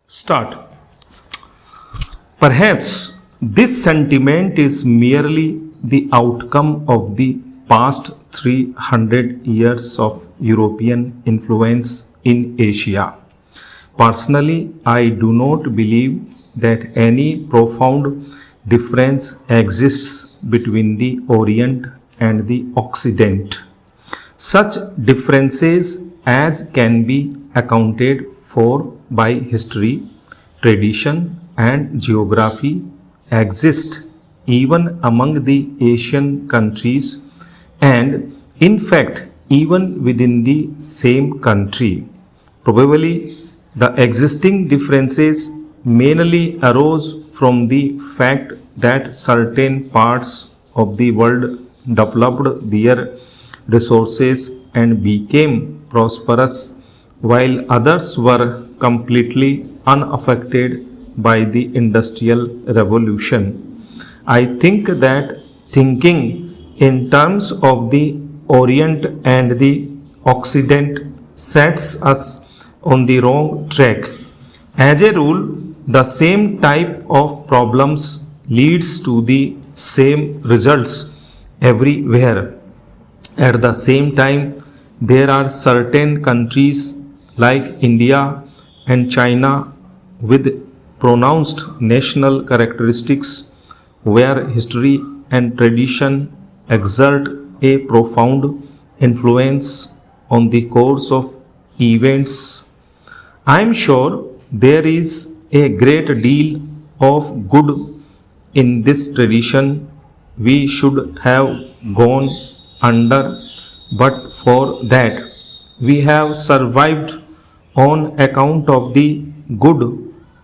Start. Perhaps this sentiment is merely the outcome of the past 300 years of European influence in Asia. Personally, I do not believe that any profound difference exists between the Orient and the Occident. Such differences as can be accounted for by history, tradition, and geography exist even among the Asian countries and, in fact, even within the same country. Probably the existing differences mainly arose from the fact that certain parts of the world developed their resources and became prosperous, while others were completely unaffected by the Industrial Revolution. I think that thinking in terms of the Orient and the Occident sets us on the wrong track. As a rule, the same type of problems leads to the same results everywhere. At the same time, there are certain countries like India and China with pronounced national characteristics where history and tradition exert a profound influence on the course of events. I am sure there is a great deal of good in this tradition we should have gone under, but for that we have survived on account of the good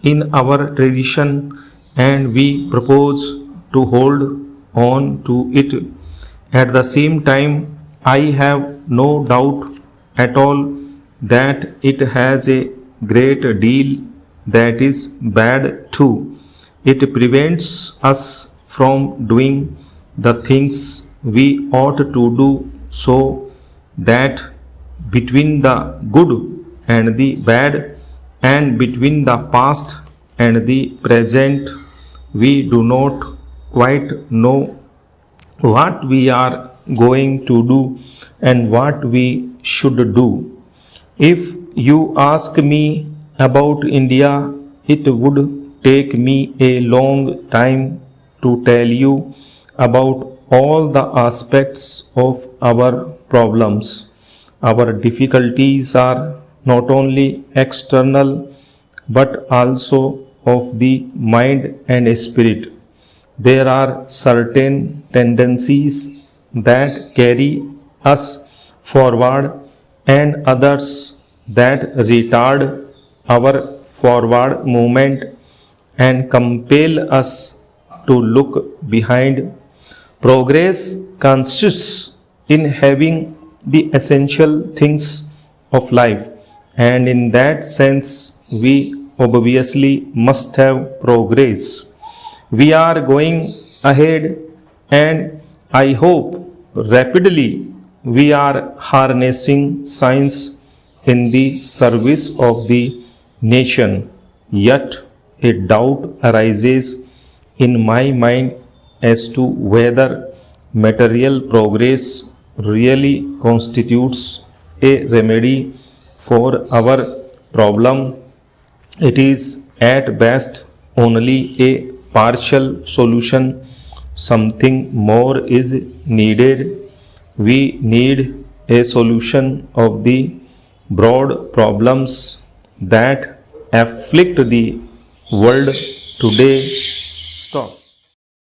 in our tradition and we propose to hold on to it. At the same time, I have no doubt at all that it has a great deal that is bad too. It prevents us from doing the things we ought to do, so that between the good and the bad and between the past and the present we do not quite know what we are going to do and what we should do. If you ask me about India, it would take me a long time to tell you about all the aspects of our problems. Our difficulties are not only external but also of the mind and spirit. There are certain tendencies that carry us forward and others that retard our forward movement and compel us to look behind. Progress consists in having the essential things of life, and in that sense, we obviously must have progress. We are going ahead, and I hope rapidly we are harnessing science in the service of the nation. Yet, a doubt arises in my mind as to whether material progress really constitutes a remedy for our problem. It is at best only a partial solution. Something more is needed. We need a solution of the broad problems that afflict the world today. Stop.